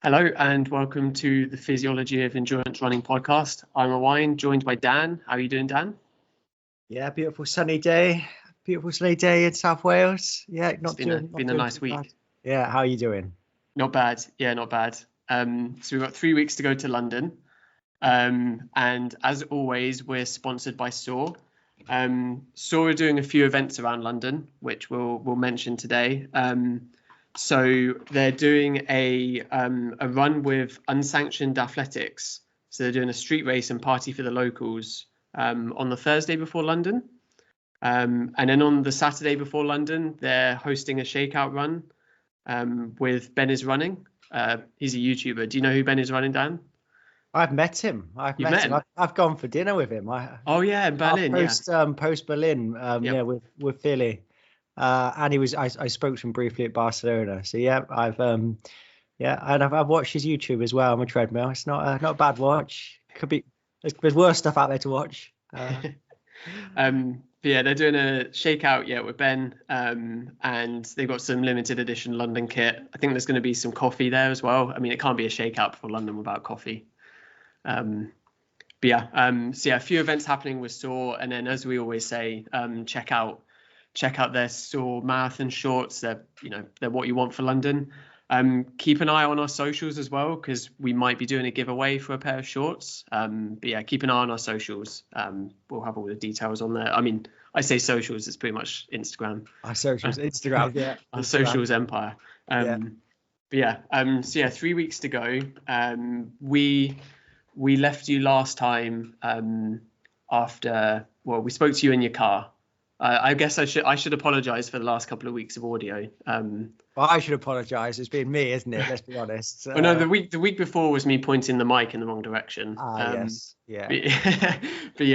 Hello and welcome to the Physiology of Endurance Running podcast. I'm Owain, joined by Dan. How are you doing, Dan? Yeah, beautiful sunny day in South Wales. Yeah, It's been a nice week. Bad. Yeah, how are you doing? Not bad. Yeah, not bad. So we've got 3 weeks to go to London. And as always, we're sponsored by SOAR. SOAR are doing a few events around London, which we'll mention today. So they're doing a run with unsanctioned athletics. So they're doing a street race and party for the locals on the Thursday before London. And then on the Saturday before London, they're hosting a shakeout run with Ben is Running. He's a YouTuber. Do you know who Ben is Running, Dan? I've met him. I've met him. I've gone for dinner with him. In Berlin. Post Berlin. Yeah, with Philly. And I spoke to him briefly at Barcelona. So yeah, I've watched his YouTube as well on a treadmill. It's not a bad watch. There's worse stuff out there to watch. But yeah, they're doing a shakeout with Ben, and they've got some limited edition London kit. I think there's going to be some coffee there as well. I mean, it can't be a shakeout for London without coffee. So yeah, a few events happening with SOAR, and then as we always say, check out their SOAR marathon shorts. They're what you want for London. Keep an eye on our socials as well, because we might be doing a giveaway for a pair of shorts. But yeah, keep an eye on our socials. We'll have all the details on there. I mean, I say socials, it's pretty much Instagram. Our socials, Instagram, yeah. Our socials empire. But yeah, 3 weeks to go. We left you last time after, we spoke to you in your car. I guess I should apologise for the last couple of weeks of audio. Well, I should apologise. It's been me, isn't it? Let's be honest. Well, no, the week before was me pointing the mic in the wrong direction. Yes, yeah. But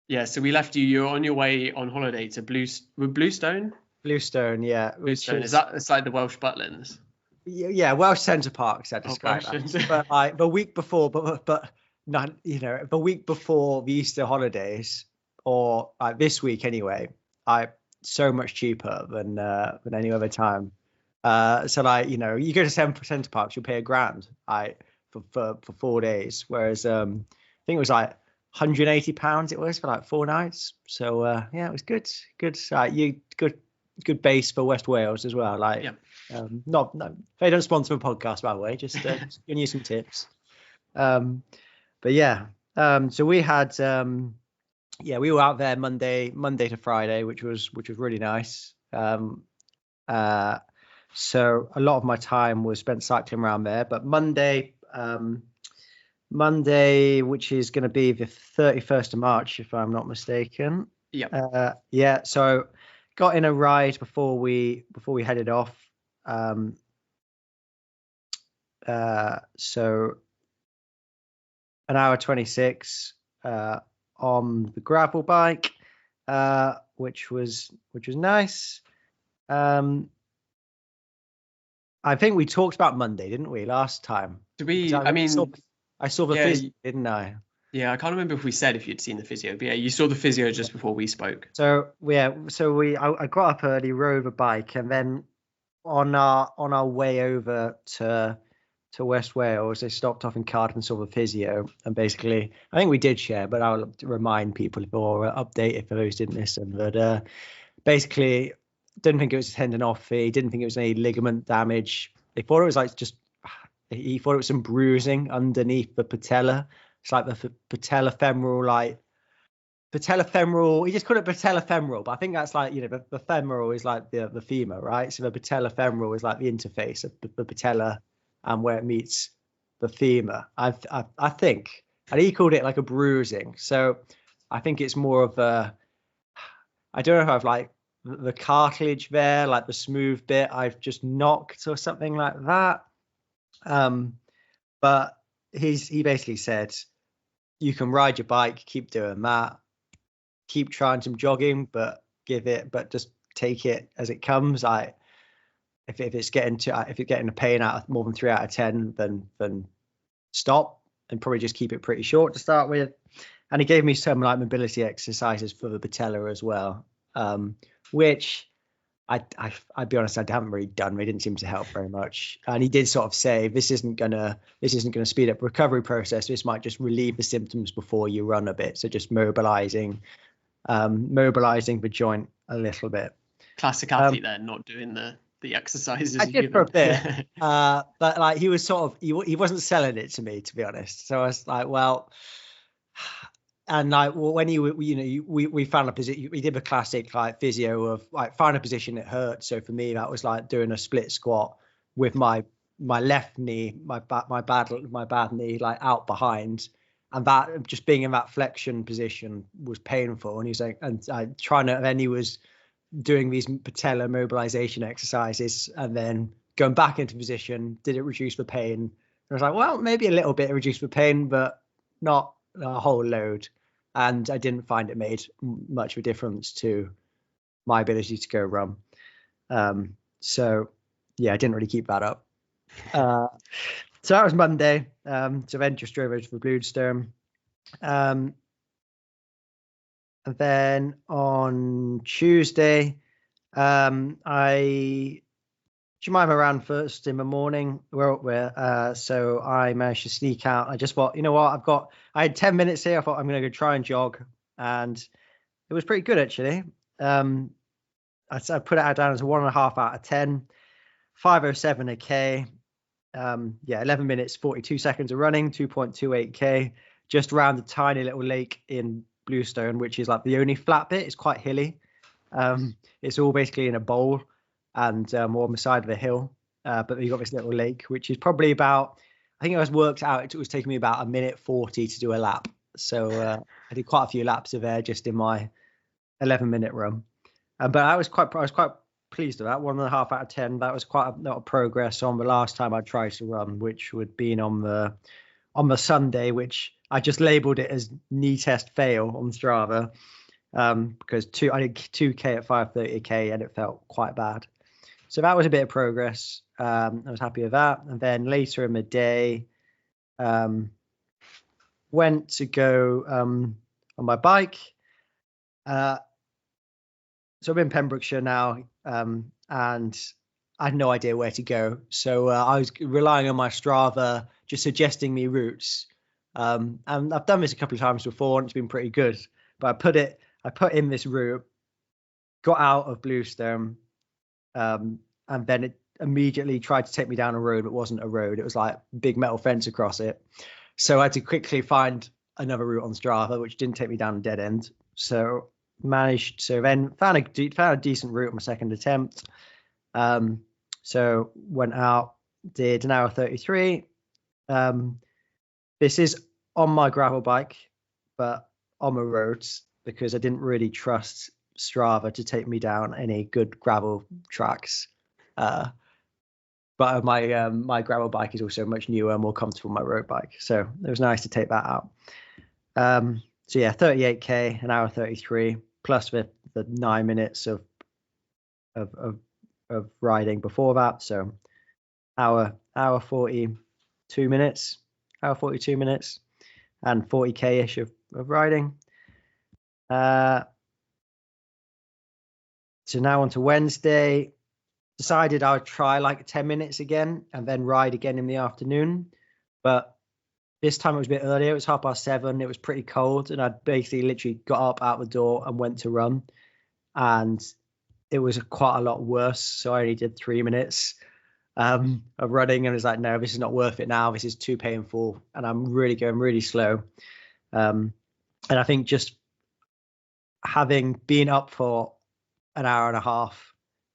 yeah. So we left you. You're on your way on holiday to Bluestone. Bluestone, yeah. Bluestone. It's like the Welsh Butlins? Yeah, Welsh Centre Parks. I describe that. But the week before, but not the week before the Easter holidays. Or this week anyway, so much cheaper than any other time. So you go to Centre Parks, you'll pay £1,000 for 4 days, whereas I think it was like £180 it was for like 4 nights. So yeah, it was good. Good base for West Wales as well. No, they don't sponsor a podcast, by the way. Just giving you some tips. But yeah, so we had. We were out there Monday to Friday, which was really nice. So a lot of my time was spent cycling around there. But Monday, which is going to be the 31st of March, if I'm not mistaken. Yeah. So got in a ride before we headed off. So an hour 26. On the gravel bike, which was nice. I think we talked about Monday, didn't we, last time? Did we? I saw the physio, didn't I? Yeah, I can't remember if you'd seen the physio, but yeah, you saw the physio just before we spoke. So I got up early, rode a bike, and then on our way over to West Wales, they stopped off in Cardiff and saw the physio, and basically I think we did share, but I'll remind people or update if those didn't listen, but basically didn't think it was a tendinopathy, didn't think it was any ligament damage. They thought it was he thought it was some bruising underneath the patella. It's like the patellofemoral, he just called it patellofemoral, but I think that's like, the femoral is like the femur, right? So the patellofemoral is like the interface of the patella and where it meets the femur, I think. And he called it like a bruising. So I think it's more of I don't know if I've like the cartilage there, like the smooth bit, I've just knocked or something like that. But he basically said, you can ride your bike, keep doing that, keep trying some jogging, but just take it as it comes. If it's getting a pain out of more than 3 out of 10, then stop and probably just keep it pretty short to start with. And he gave me some like mobility exercises for the patella as well, which I'd be honest, I haven't really done. It didn't seem to help very much. And he did sort of say, this isn't gonna speed up the recovery process. This might just relieve the symptoms before you run a bit. So just mobilizing the joint a little bit. Classic athlete there, not doing the exercises. I did for a bit, but like he was sort of he wasn't selling it to me, to be honest. So I was like, well. And like when we found a position, we did a classic like physio of like find a position that hurt. So for me, that was like doing a split squat with my left knee, my bad knee like out behind, and that just being in that flexion position was painful. And he's like, then he was doing these patella mobilization exercises, and then going back into position. Did it reduce the pain? And I was like, well, maybe a little bit reduced the pain, but not a whole load. And I didn't find it made much of a difference to my ability to go run. So yeah, I didn't really keep that up. So that was Monday. So then just drove over to Bluestone. And then on Tuesday, Jemima ran first in the morning. We're up there, so I managed to sneak out. I just thought, you know what, I had 10 minutes here. I thought I'm going to go try and jog, and it was pretty good actually. I put it down as a 1.5 out of 10, 5:07 a k. 11 minutes 42 seconds of running, 2.28 k. Just around a tiny little lake in Bluestone, which is like the only flat bit. It's quite hilly. It's all basically in a bowl and more on the side of a hill, but you've got this little lake, which is probably about, I think it was worked out, it was taking me about 1:40 to do a lap. So I did quite a few laps of there just in my 11-minute run. But I was quite pleased with that. 1.5 out of 10. That was quite a lot of progress on the last time I tried to run, which would been on the Sunday, which I just labeled it as knee test fail on Strava, because I did 2k at 5:30k and it felt quite bad. So that was a bit of progress. I was happy with that. And then later in the day, went to go on my bike. So I'm in Pembrokeshire now, and I had no idea where to go. So I was relying on my Strava just suggesting me routes. And I've done this a couple of times before, and it's been pretty good. But I put in this route, got out of Bluestone, and then it immediately tried to take me down a road, but it wasn't a road. It was like a big metal fence across it. So I had to quickly find another route on Strava, which didn't take me down a dead end. So then found a decent route on my second attempt. So went out, did 1:33. This is on my gravel bike, but on the roads, because I didn't really trust Strava to take me down any good gravel tracks. But my gravel bike is also much newer and more comfortable than my road bike, so it was nice to take that out. So yeah, 38k, 1:33, plus the 9 minutes of riding before that, so hour 42 minutes, and 40k ish of riding. So now on to Wednesday. Decided I would try like 10 minutes again and then ride again in the afternoon. But this time it was a bit earlier. It was 7:30. It was pretty cold. And I basically literally got up out the door and went to run. And it was quite a lot worse. So I only did 3 minutes of running. And I was like, no, this is not worth it now. This is too painful. And I'm really going really slow. And I think just having been up for an hour and a half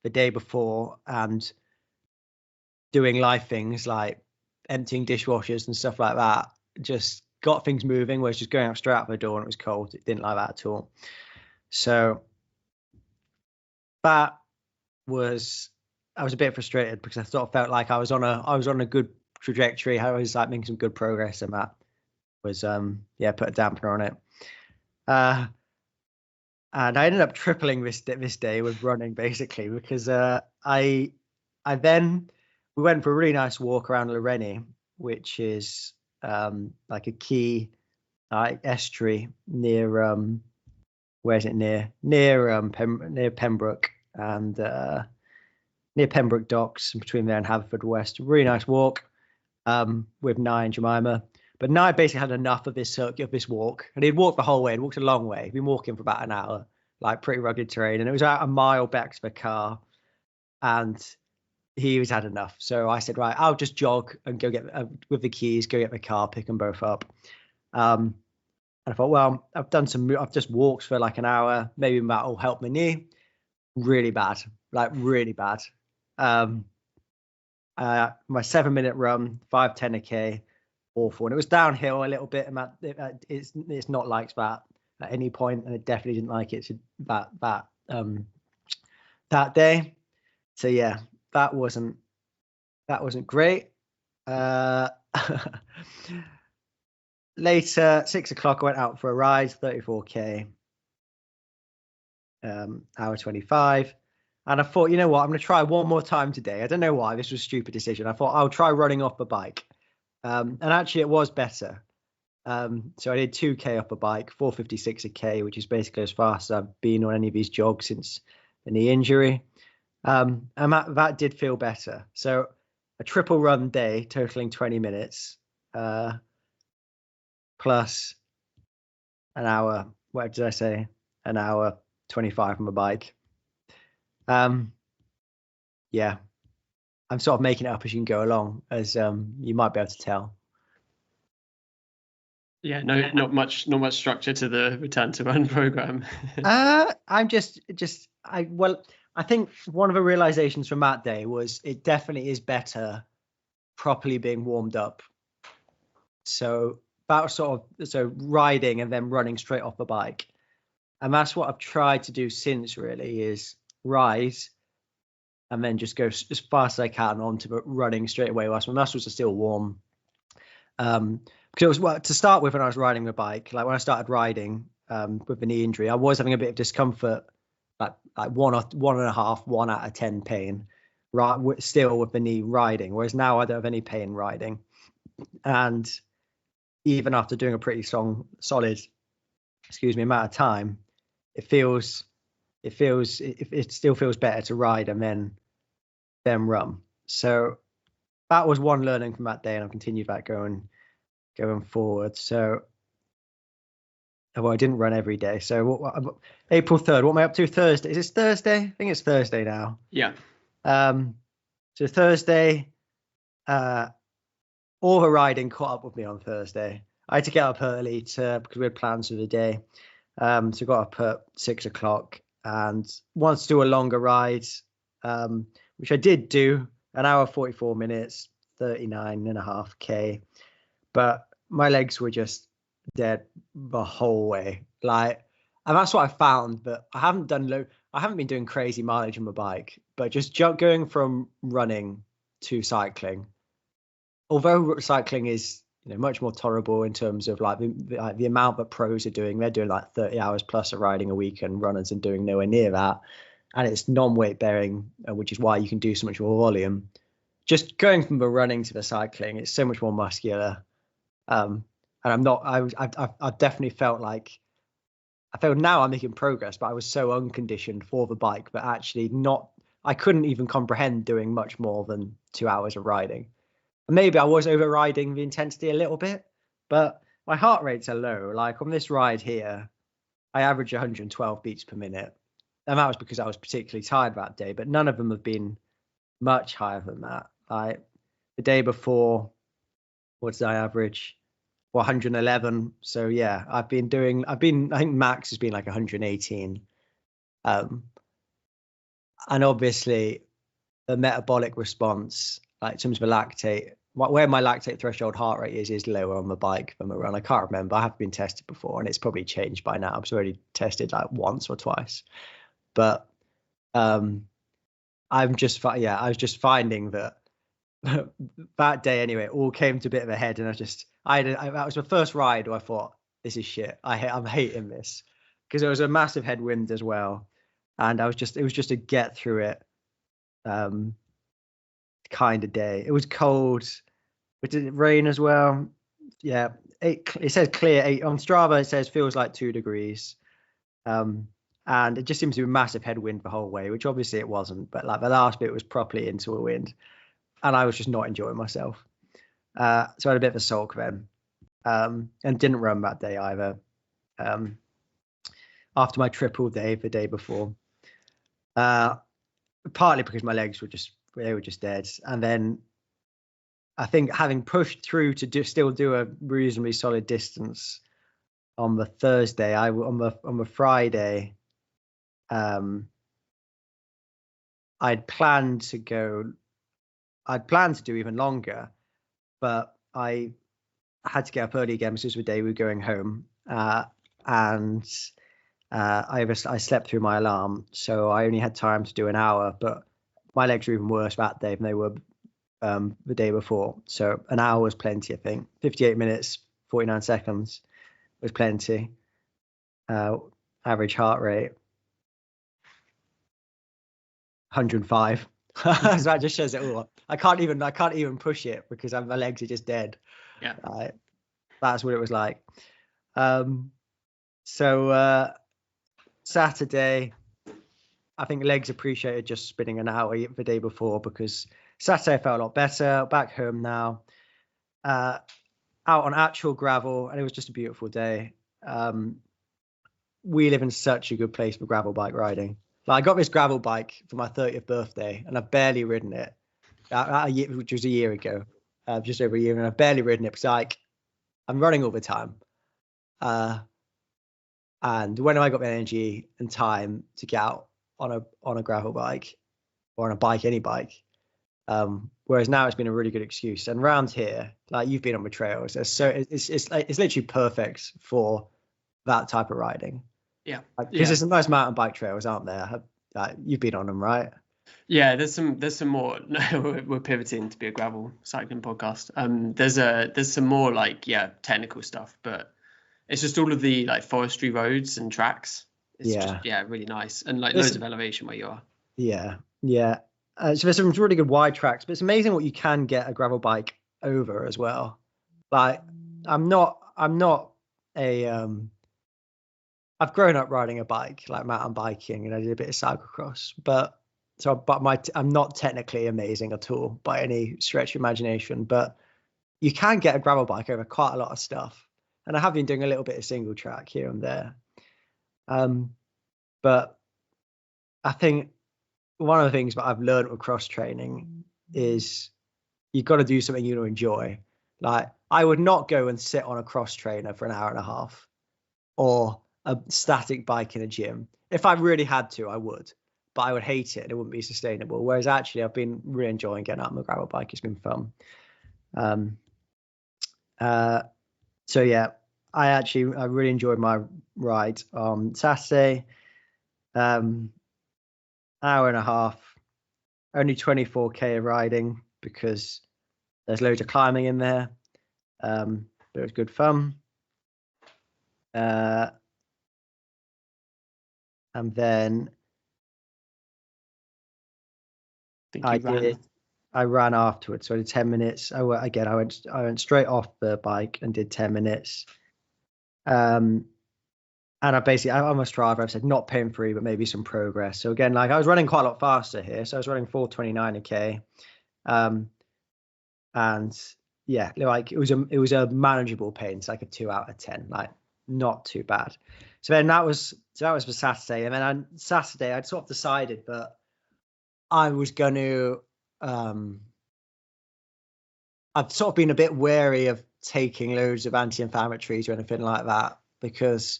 the day before and doing life things like emptying dishwashers and stuff like that, just got things moving, whereas just going up straight out the door and it was cold, it didn't like that at all. So I was a bit frustrated because I sort of felt like I was on a good trajectory. I was like making some good progress, and that was put a dampener on it. And I ended up tripling this day with running, basically, because we went for a really nice walk around Loreni, which is like a key estuary near near Pembroke, and near Pembroke Docks, between there and Haverfordwest. Really nice walk with Nye and Jemima. But Nye basically had enough of this walk, and he'd walked the whole way. He'd walked a long way. He'd been walking for about an hour, like pretty rugged terrain, and it was about a mile back to the car, and he was had enough. So I said, right, I'll just jog and go get with the keys, go get the car, pick them both up. And I thought, well, I've just walked for like an hour, maybe that'll help my knee. Really bad, like really bad. My 7-minute run, 5:10 a k, awful, and it was downhill a little bit. And it's not like that at any point, and it definitely didn't like it that day. So yeah, that wasn't great. Later, 6 o'clock, I went out for a ride, 34k, hour 25. And I thought, you know what, I'm going to try one more time today. I don't know why, this was a stupid decision. I thought I'll try running off the bike. And actually it was better. So I did 2k off a bike, 4:56 a k, which is basically as fast as I've been on any of these jogs since the knee injury. And that did feel better. So a triple run day totaling 20 minutes, plus an hour, what did I say? An hour 25 on the bike. Yeah, I'm sort of making it up as you can go along, as you might be able to tell. Yeah, no, not much structure to the return to run program. I think one of the realizations from that day was it definitely is better properly being warmed up. So that was riding and then running straight off the bike. And that's what I've tried to do since, really, is rise and then just go as fast as I can onto running straight away whilst my muscles are still warm. Because it was, well, to start with, when I was riding the bike, like when I started riding with the knee injury, I was having a bit of discomfort, like 1.5 out of 10 pain, right? Still with the knee riding, whereas now I don't have any pain riding. And even after doing a pretty solid, amount of time, it still feels better to ride and then run. So that was one learning from that day, and I've continued that going forward. So, well, I didn't run every day. So April 3rd, what am I up to? Thursday? Is this Thursday? I think it's Thursday now. Yeah. So Thursday, all the riding caught up with me on Thursday. I had to get up early because we had plans for the day. So got up at 6 o'clock and wanted to do a longer ride, which I did do, an hour 44 minutes, 39.5k. But my legs were just dead the whole way. And that's what I found, that I haven't been doing crazy mileage on my bike, but just going from running to cycling. Although cycling is, much more tolerable in terms of like the amount that pros are doing. They're doing like 30 hours plus of riding a week, and runners are doing nowhere near that. And it's non-weight bearing, which is why you can do so much more volume. Just going from the running to the cycling, it's so much more muscular. And I've definitely felt like, I feel now I'm making progress, but I was so unconditioned for the bike, but actually I couldn't even comprehend doing much more than 2 hours of riding. Maybe I was overriding the intensity a little bit, but my heart rates are low. Like on this ride here, I average 112 beats per minute. And that was because I was particularly tired that day, but none of them have been much higher than that. Like the day before, what did I average? 111. So yeah, I think max has been like 118. And obviously the metabolic response, like in terms of the lactate, where my lactate threshold heart rate is lower on the bike than the run. I can't remember. I have been tested before, and it's probably changed by now. I've already tested like once or twice. But I was just finding that that day anyway, it all came to a bit of a head, and that was my first ride where I thought, this is shit. I'm hating this, because there was a massive headwind as well, and it was just a get through it kind of day. It was cold, but did it rain as well? Yeah, it says clear 8 on Strava. It says feels like 2 degrees, and and it just seems to be a massive headwind the whole way, which obviously it wasn't, but like the last bit was properly into a wind, and I was just not enjoying myself. So I had a bit of a sulk then, and didn't run that day either. After my triple day the day before, partly because my legs were just dead, and then I think having pushed through to still do a reasonably solid distance on the Thursday, on the Friday, I'd planned to do even longer, but I had to get up early again because this was the day we were going home, and I slept through my alarm, so I only had time to do an hour, but my legs were even worse that day than they were the day before. So an hour was plenty, I think. 58 minutes, 49 seconds was plenty. Average heart rate 105. So that just shows it all. I can't even push it because my legs are just dead. Yeah. That's what it was like. So Saturday, I think legs appreciated just spinning an hour the day before, because Saturday I felt a lot better. Back home now, out on actual gravel, and it was just a beautiful day. We live in such a good place for gravel bike riding. Like, I got this gravel bike for my 30th birthday, and I've barely ridden it, which was a year ago, just over a year, and I've barely ridden it because I'm running all the time. And when have I got the energy and time to get out on a gravel bike or on a bike, any bike? Whereas now it's been a really good excuse. And around here, like, you've been on the trails, it's literally perfect for that type of riding. Yeah, because there's some nice mountain bike trails, aren't there? You've been on them, right? Yeah, there's some more. We're pivoting to be a gravel cycling podcast. There's some more technical stuff, but it's just all of the like forestry roads and tracks. It's just really nice, and like loads of elevation where you are. So there's some really good wide tracks, but it's amazing what you can get a gravel bike over as well. Like, I'm not a I've grown up riding a bike, like mountain biking, and I did a bit of cyclocross, I'm not technically amazing at all by any stretch of imagination, but you can get a gravel bike over quite a lot of stuff. And I have been doing a little bit of single track here and there. But I think one of the things that I've learned with cross training is you've got to do something you enjoy. Like, I would not go and sit on a cross trainer for an hour and a half or a static bike in a gym. If I really had to, I would, but I would hate it. It wouldn't be sustainable. Whereas actually, I've been really enjoying getting out on the gravel bike. It's been fun. So yeah, I really enjoyed my ride on Saturday. Hour and a half, only 24k of riding because there's loads of climbing in there. But it was good fun. And then I ran afterwards. So I did 10 minutes. I went straight off the bike and did 10 minutes. And I'm on my Strava, I've said not pain free, but maybe some progress. So again, like, I was running quite a lot faster here. So I was running 4:29 a k. And yeah, like, it was a manageable pace, like a 2 out of 10, like, not too bad. So then that was for Saturday. And then on Saturday, I'd sort of decided that I was going to, I've sort of been a bit wary of taking loads of anti-inflammatories or anything like that, because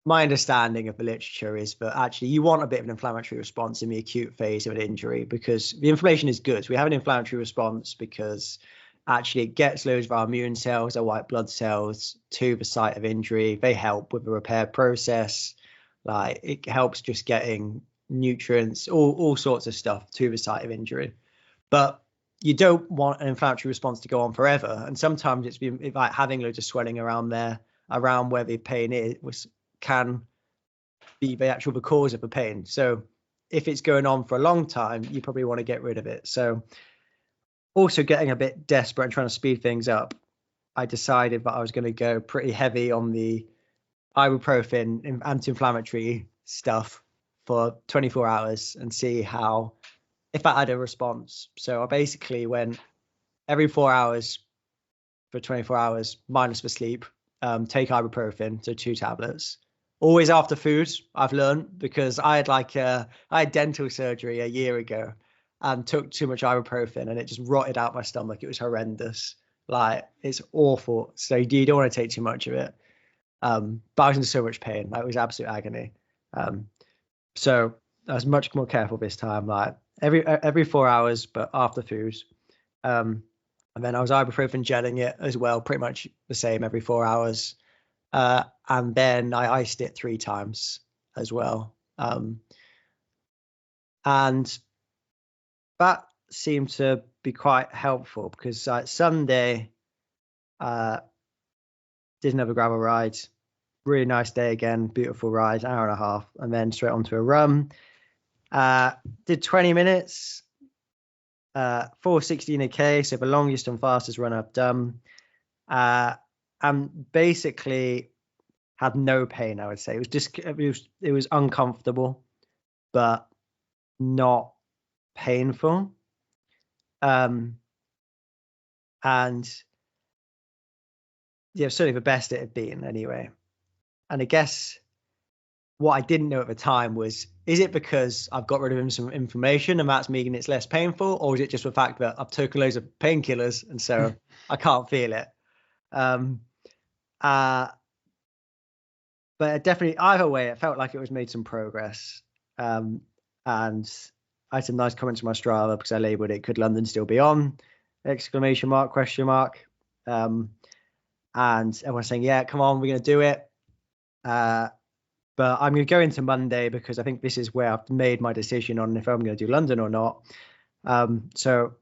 my understanding of the literature is that actually you want a bit of an inflammatory response in the acute phase of an injury, because the inflammation is good. We have an inflammatory response because actually it gets loads of our immune cells, our white blood cells, to the site of injury. They help with the repair process. Like, it helps just getting nutrients, all sorts of stuff to the site of injury. But you don't want an inflammatory response to go on forever. And sometimes it's like having loads of swelling around where the pain can be the cause of the pain. So if it's going on for a long time, you probably want to get rid of it. So, also getting a bit desperate and trying to speed things up, I decided that I was going to go pretty heavy on the ibuprofen anti-inflammatory stuff for 24 hours and see if I had a response. So I basically went every 4 hours for 24 hours, minus for sleep, take ibuprofen, so 2 tablets. Always after food, I've learned, because I had dental surgery a year ago and took too much ibuprofen and it just rotted out my stomach. It was horrendous. Like, it's awful. So you don't want to take too much of it. But I was in so much pain. Like, it was absolute agony. So I was much more careful this time, like every 4 hours, but after food. And then I was ibuprofen gelling it as well, pretty much the same every 4 hours. And then I iced it 3 times as well. And that seemed to be quite helpful, because Sunday, didn't have a gravel ride. Really nice day again, beautiful ride, hour and a half, and then straight onto a run. Did 20 minutes, 4:16 a K, so the longest and fastest run I've done. And basically had no pain, I would say. It was uncomfortable, but not painful. And yeah, certainly the best it had been anyway. And I guess what I didn't know at the time was, is it because I've got rid of some inflammation and that's making it less painful, or is it just the fact that I've taken loads of painkillers and so I can't feel it? But definitely, either way, it felt like it was made some progress. And I had some nice comments on my Strava, because I labeled it, "Could London still be on?" Exclamation mark, question mark. And everyone's saying, yeah, come on, we're going to do it. But I'm going to go into Monday, because I think this is where I've made my decision on if I'm going to do London or not. So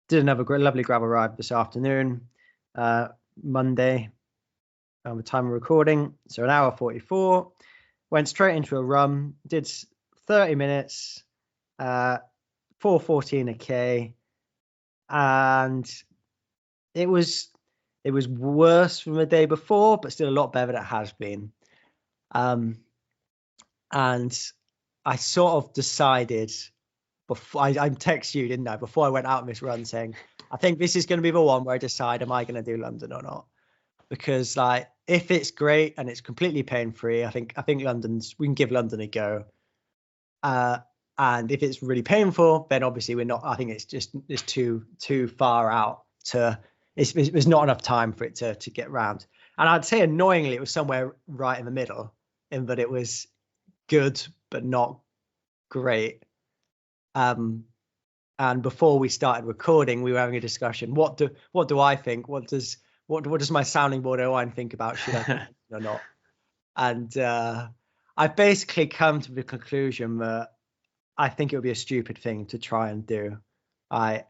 did another lovely gravel ride this afternoon, Monday, the time of recording. So an hour 44, went straight into a run, did 30 minutes, 4:14 a K. And it was worse from the day before, but still a lot better than it has been. And I sort of decided before I text you, didn't I, before I went out on this run, saying, I think this is going to be the one where I decide, am I going to do London or not? Because, like, if it's great and it's completely pain-free, I think we can give London a go. And if it's really painful, then obviously we're not. I think it's too far out to. There's not enough time for it to get round. And I'd say, annoyingly, it was somewhere right in the middle, in that it was good but not great. And before we started recording, we were having a discussion. What do I think? What does my sounding board Owain think about? Should I or not? And I've basically come to the conclusion that I think it would be a stupid thing to try and do. I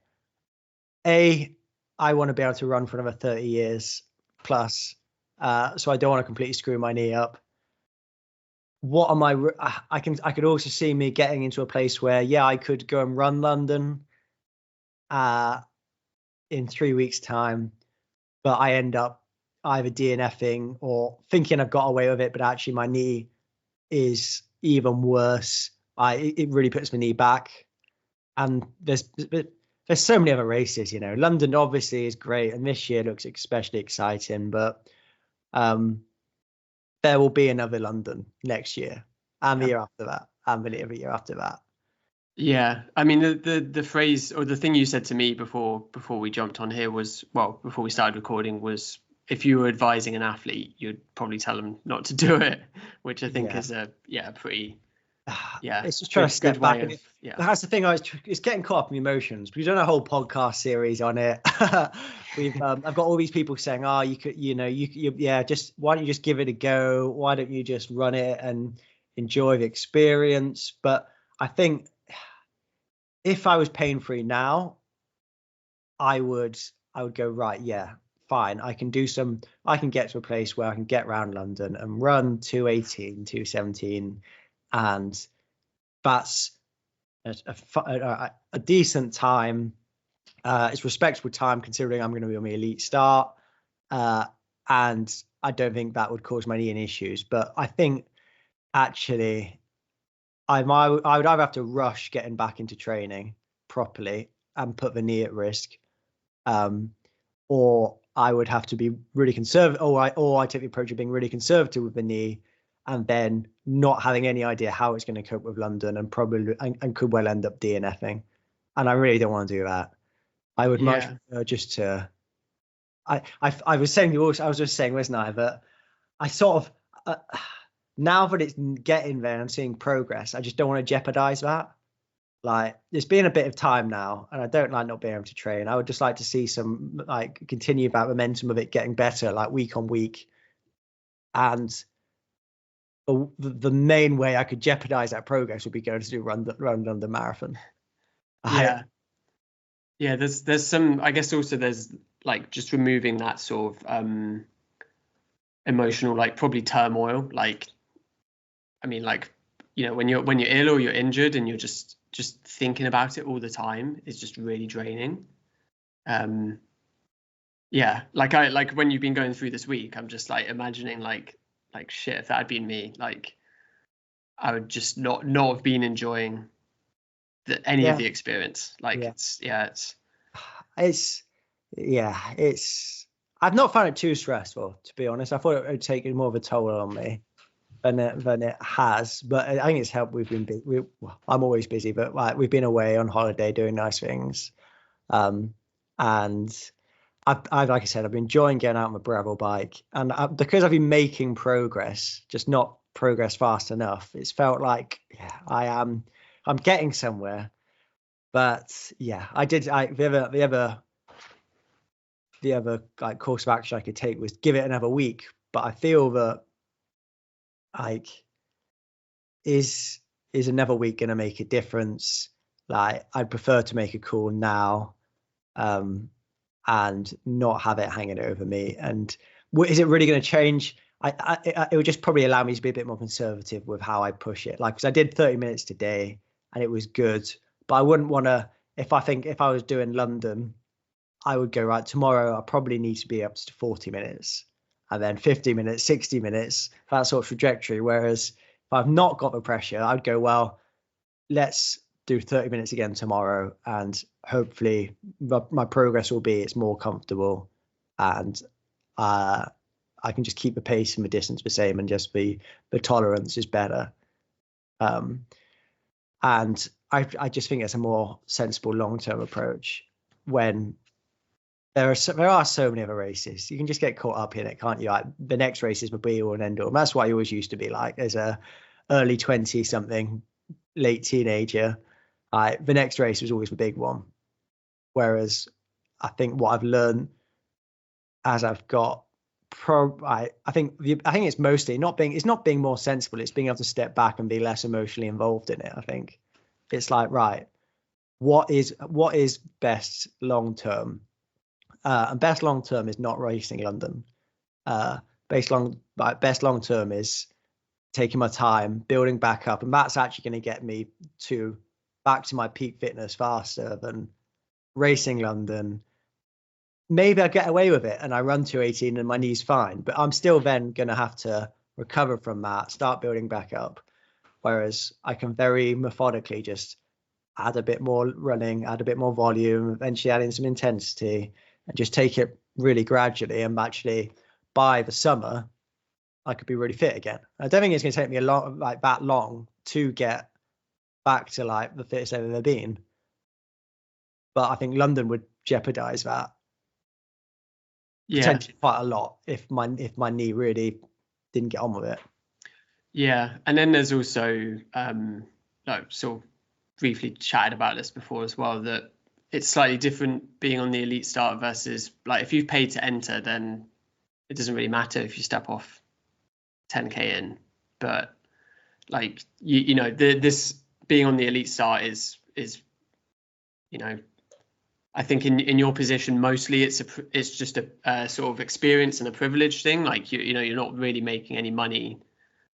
want to be able to run for another 30 years plus, so I don't want to completely screw my knee up. What am I could also see me getting into a place where, yeah, I could go and run London in 3 weeks' time, but I end up either DNFing or thinking I've got away with it, but actually my knee is even worse. It really puts my knee back. And there's so many other races, you know. London obviously is great, and this year looks especially exciting, but there will be another London next year, and the year after that, and the year after that. Yeah, I mean, the phrase, or the thing you said to me before we jumped on here was, well, before we started recording, was, if you were advising an athlete, you'd probably tell them not to do it, which I think is a pretty. Yeah, it's just trying to step back. That's the thing. It's getting caught up in emotions. We've done a whole podcast series on it. I've got all these people saying, "Oh, you could, just why don't you just give it a go? Why don't you just run it and enjoy the experience?" But I think if I was pain free now, I would go, right. Yeah, fine. I can get to a place where I can get around London and run 2:18, 2:17. And that's a decent time. It's respectable time, considering I'm going to be on the elite start. And I don't think that would cause my knee any issues. But I think actually, I would either have to rush getting back into training properly and put the knee at risk, or I would have to be really conservative, or I take the approach of being really conservative with the knee, and then not having any idea how it's going to cope with London, and probably and could well end up DNFing. And I really don't want to do that. I would much prefer just to. I was saying I was just saying, wasn't I? That I sort of now that it's getting there and I'm seeing progress, I just don't want to jeopardize that. Like, it's been a bit of time now, and I don't like not being able to train. I would just like to see some, like, continue that momentum of it getting better, like week on week. And the main way I could jeopardize that progress would be going to do run London Marathon. Yeah. Yeah, there's some, I guess also there's like just removing that sort of emotional, like probably turmoil. Like, I mean, like, you know, when you're ill or you're injured and you're just thinking about it all the time, it's just really draining. Yeah, like when you've been going through this week, I'm just like imagining like shit, if that had been me, like I would just not have been enjoying any of the experience. Like it's I've not found it too stressful, to be honest. I thought it would take more of a toll on me than it has, but I think it's helped. We've been I'm always busy, but like we've been away on holiday doing nice things, and I've like I said, I've been enjoying getting out on the gravel bike, and because I've been making progress, just not progress fast enough. It's felt like I'm getting somewhere, but yeah, the other like course of action I could take was give it another week, but I feel that like is another week going to make a difference? Like, I'd prefer to make a call now, and not have it hanging over me. And is it really going to change? It would just probably allow me to be a bit more conservative with how I push it. Like, because I did 30 minutes today and it was good, but I wouldn't want to, if I was doing London, I would go, right, tomorrow I probably need to be up to 40 minutes and then 50 minutes, 60 minutes, that sort of trajectory. Whereas if I've not got the pressure, I'd go, well, let's do 30 minutes again tomorrow, and hopefully my progress will be it's more comfortable, and I can just keep the pace and the distance the same, and just the tolerance is better. And I just think it's a more sensible long-term approach when there are so many other races. You can just get caught up in it, can't you? Like, the next race is the be all and end all. And that's what I always used to be like as a early 20 something, late teenager. The next race was always the big one. Whereas I think what I've learned as I've got I think it's mostly not being more sensible. It's being able to step back and be less emotionally involved in it. I think it's like, right, what is best long term? And best long term is not racing London. Best long term is taking my time, building back up, and that's actually going to get me back to my peak fitness faster than racing London. Maybe I get away with it and I run 218 and my knee's fine, but I'm still then going to have to recover from that, start building back up. Whereas I can very methodically just add a bit more running, add a bit more volume, eventually add in some intensity, and just take it really gradually. And actually, by the summer, I could be really fit again. I don't think it's going to take me that long to get back to like the fittest I've ever been. But I think London would jeopardize that potentially quite a lot if my knee really didn't get on with it. Yeah, and then there's also like sort of briefly chatted about this before as well, that it's slightly different being on the elite start versus like if you've paid to enter, then it doesn't really matter if you step off 10k in. But like you know, this being on the elite start is you know, I think in your position mostly it's just a sort of experience and a privilege thing. Like you know, you're not really making any money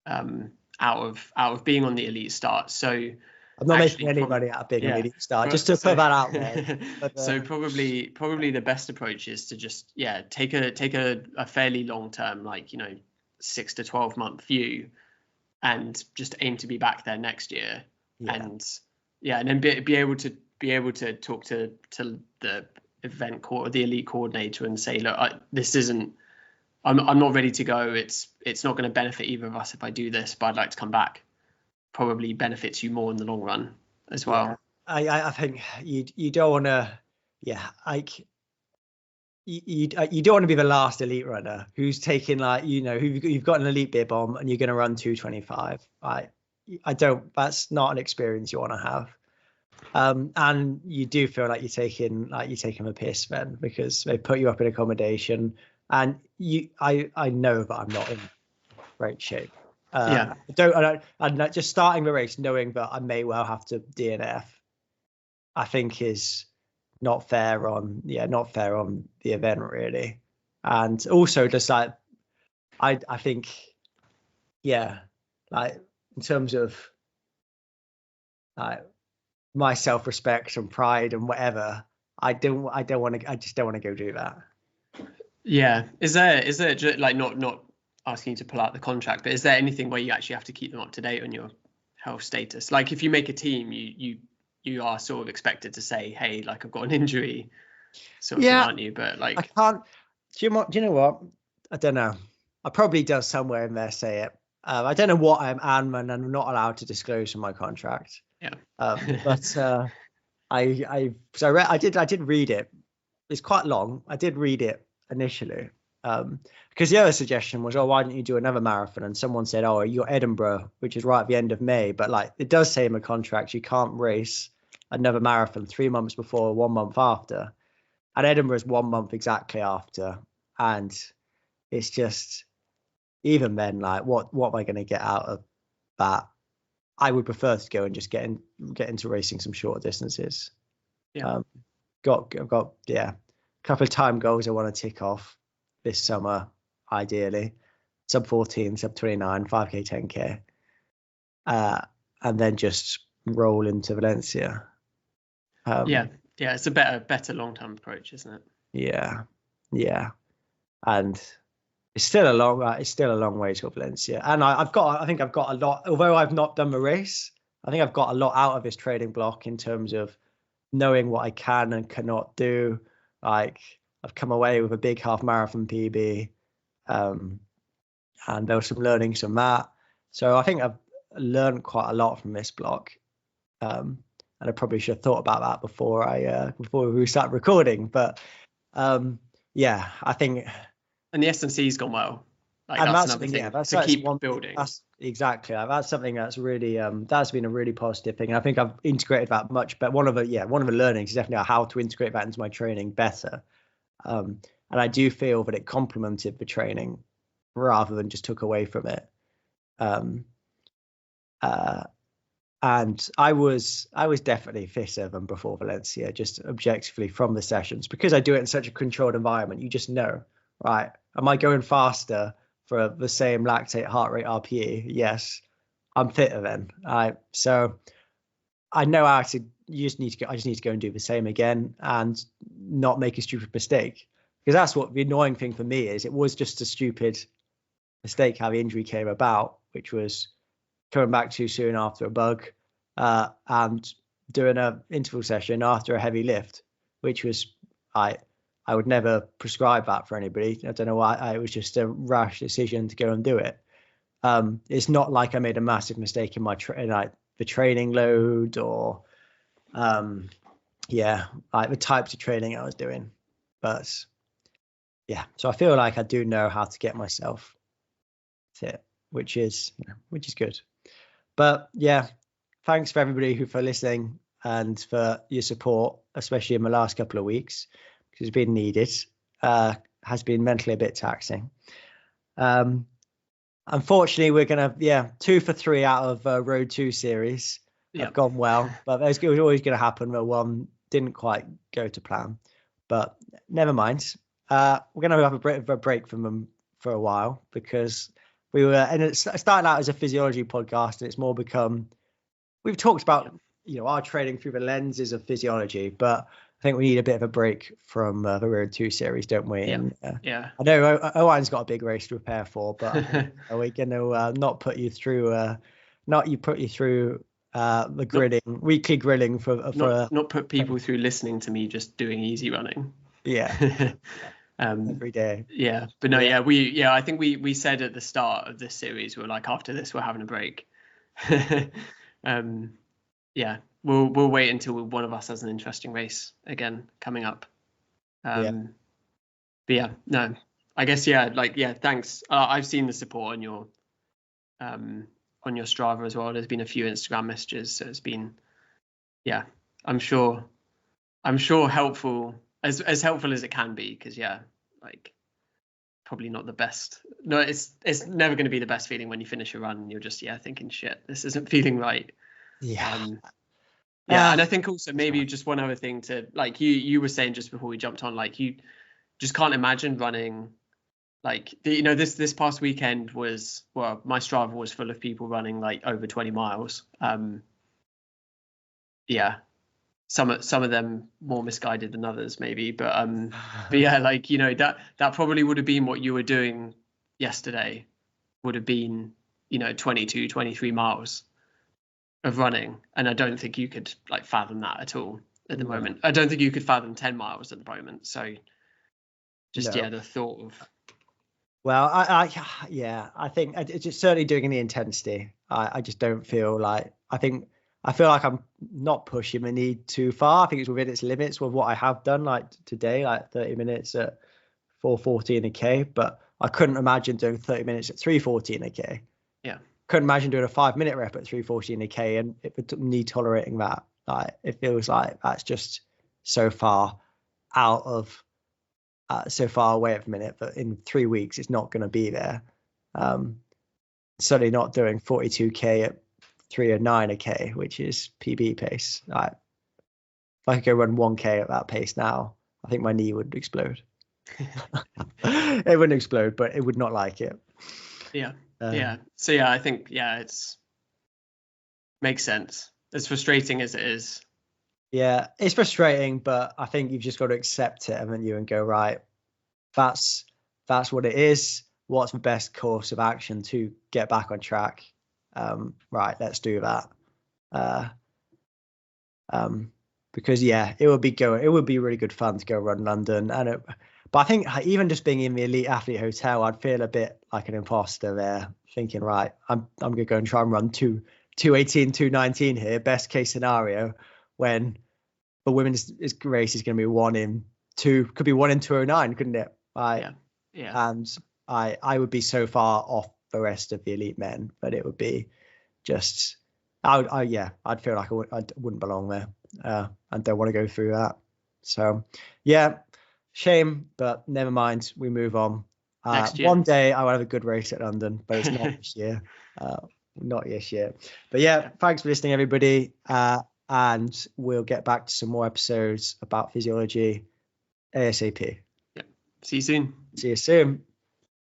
out of being on the elite start. So I'm not making any money out of being on the elite start, just to put that out there. But, so probably the best approach is to just take a fairly long term, like, you know, 6 to 12 month view, and just aim to be back there next year. Yeah. And then be able to talk to the the elite coordinator and say, look, I'm not ready to go. It's not going to benefit either of us if I do this, but I'd like to come back. Probably benefits you more in the long run as well. I think you don't want to, you don't want to be the last elite runner who's taking you've got an elite bib on and you're going to run 2:25. That's not an experience you want to have. And you do feel like you're taking a piss then, because they put you up in accommodation, and I know that I'm not in great shape. I'm just starting the race knowing that I may well have to DNF, I think is not fair on the event really. And also just like I think like in terms of like my self-respect and pride and whatever, I just don't want to go do that. Yeah. Is there like not asking you to pull out the contract, but is there anything where you actually have to keep them up to date on your health status? Like if you make a team, you are sort of expected to say, hey, like I've got an injury, sort of thing, aren't you? But like I can't. Do you know what? I don't know. I probably does somewhere in there say it. I don't know what I'm not allowed to disclose in my contract. Yeah. But I did read it. It's quite long. I did read it initially. Because the other suggestion was, why don't you do another marathon? And someone said, you're Edinburgh, which is right at the end of May. But like it does say in the contract, you can't race another marathon 3 months before or 1 month after. And Edinburgh is 1 month exactly after. And it's just, even then, like what am I going to get out of that? I would prefer to go and just get into racing some shorter distances. Yeah. I've got a couple of time goals I want to tick off this summer, ideally. Sub 14, sub 29, 5K, 10K. And then just roll into Valencia. It's a better long-term approach, isn't it? Yeah. And it's still a long way to Valencia. And I think I've got a lot, although I've not done the race, I think I've got a lot out of this training block in terms of knowing what I can and cannot do. Like I've come away with a big half marathon PB, and there was some learnings from that. So I think I've learned quite a lot from this block. And I probably should have thought about that before we start recording. But I think. And the S&C's gone well. Like and that's another thing to keep building. Exactly. That's something that's really that's been a really positive thing. And I think I've integrated that much. But one of the learnings is definitely how to integrate that into my training better. And I do feel that it complemented the training rather than just took away from it. And I was definitely fitter than before Valencia, just objectively from the sessions, because I do it in such a controlled environment. You just know, right? Am I going faster for the same lactate heart rate RPE? Yes, I'm fitter then. So I know I just need to go and do the same again and not make a stupid mistake, because that's what the annoying thing for me is. It was just a stupid mistake how the injury came about, which was coming back too soon after a bug, and doing an interval session after a heavy lift, which was I would never prescribe that for anybody. I don't know why. It was just a rash decision to go and do it. It's not like I made a massive mistake in my the training load or like the types of training I was doing. But so I feel like I do know how to get myself fit, which is good. But thanks for everybody for listening and for your support, especially in the last couple of weeks, because it's been needed. Has been mentally a bit taxing. Unfortunately, we're gonna 2 for 3 out of Road 2 series have gone well, but it was always going to happen that one didn't quite go to plan. But never mind. We're gonna have a bit of a break from them for a while, because it started out as a physiology podcast, and it's more become, we've talked about our training through the lenses of physiology, but think we need a bit of a break from the Road 2 series, don't we? Yeah. And, Yeah. I know Owain's got a big race to prepare for, but are we going to not put you through the grilling, weekly grilling for not put people through listening to me just doing easy running. Yeah. Every day. Yeah, but no, I think we said at the start of this series, we're like, after this we're having a break. Yeah, we'll wait until one of us has an interesting race again coming up. But yeah, no, I guess thanks. I've seen the support on your Strava as well. There's been a few Instagram messages, so it's been, I'm sure helpful, as helpful as it can be, because probably not the best. No, it's never going to be the best feeling when you finish a run and you're just thinking, shit, this isn't feeling right. And I think also maybe just one other thing to, like you were saying just before we jumped on, like, you just can't imagine running like this past weekend was, well, my Strava was full of people running like over 20 miles. Some of them more misguided than others maybe, but yeah, like, that probably would have been what you were doing yesterday, would have been 22, 23 miles of running, and I don't think you could like fathom that at all at the moment. I don't think you could fathom 10 miles at the moment, so just the thought of, well, I think it's just certainly doing the intensity. I just don't feel like, I feel like I'm not pushing my need too far. I think it's within its limits with what I have done, like today, like 30 minutes at 4:14 a K, but I couldn't imagine doing 30 minutes at 3:14 a K. Yeah. Couldn't imagine doing a 5-minute rep at 3:14 a K, and it me tolerating that. Like, it feels like that's just so far out of, so far away at the minute, but in 3 weeks, it's not going to be there. Certainly not doing 42K at 3:09 a K, which is PB pace. If I could go run 1K at that pace now, I think my knee would explode. It wouldn't explode, but it would not like it. Yeah. So I think it's makes sense. As frustrating as it is. Yeah, it's frustrating, but I think you've just got to accept it, haven't you, and go, right, that's what it is. What's the best course of action to get back on track? Right, let's do that. Because it would be really good fun to go run London, but I think even just being in the elite athlete hotel, I'd feel a bit like an imposter there, thinking, right, I'm gonna go and try and run 2:18, 2:19 here, best case scenario, when the women's race is going to be 1 in 2, could be 1 in 2:09, couldn't it? And I would be so far off the rest of the elite men, but it would be just, I'd feel like I wouldn't belong there, and don't want to go through that. So shame, but never mind, we move on. Next year. One day I will have a good race at London, but it's not this year. Not this year. But thanks for listening, everybody. And we'll get back to some more episodes about physiology ASAP. See you soon. See you soon.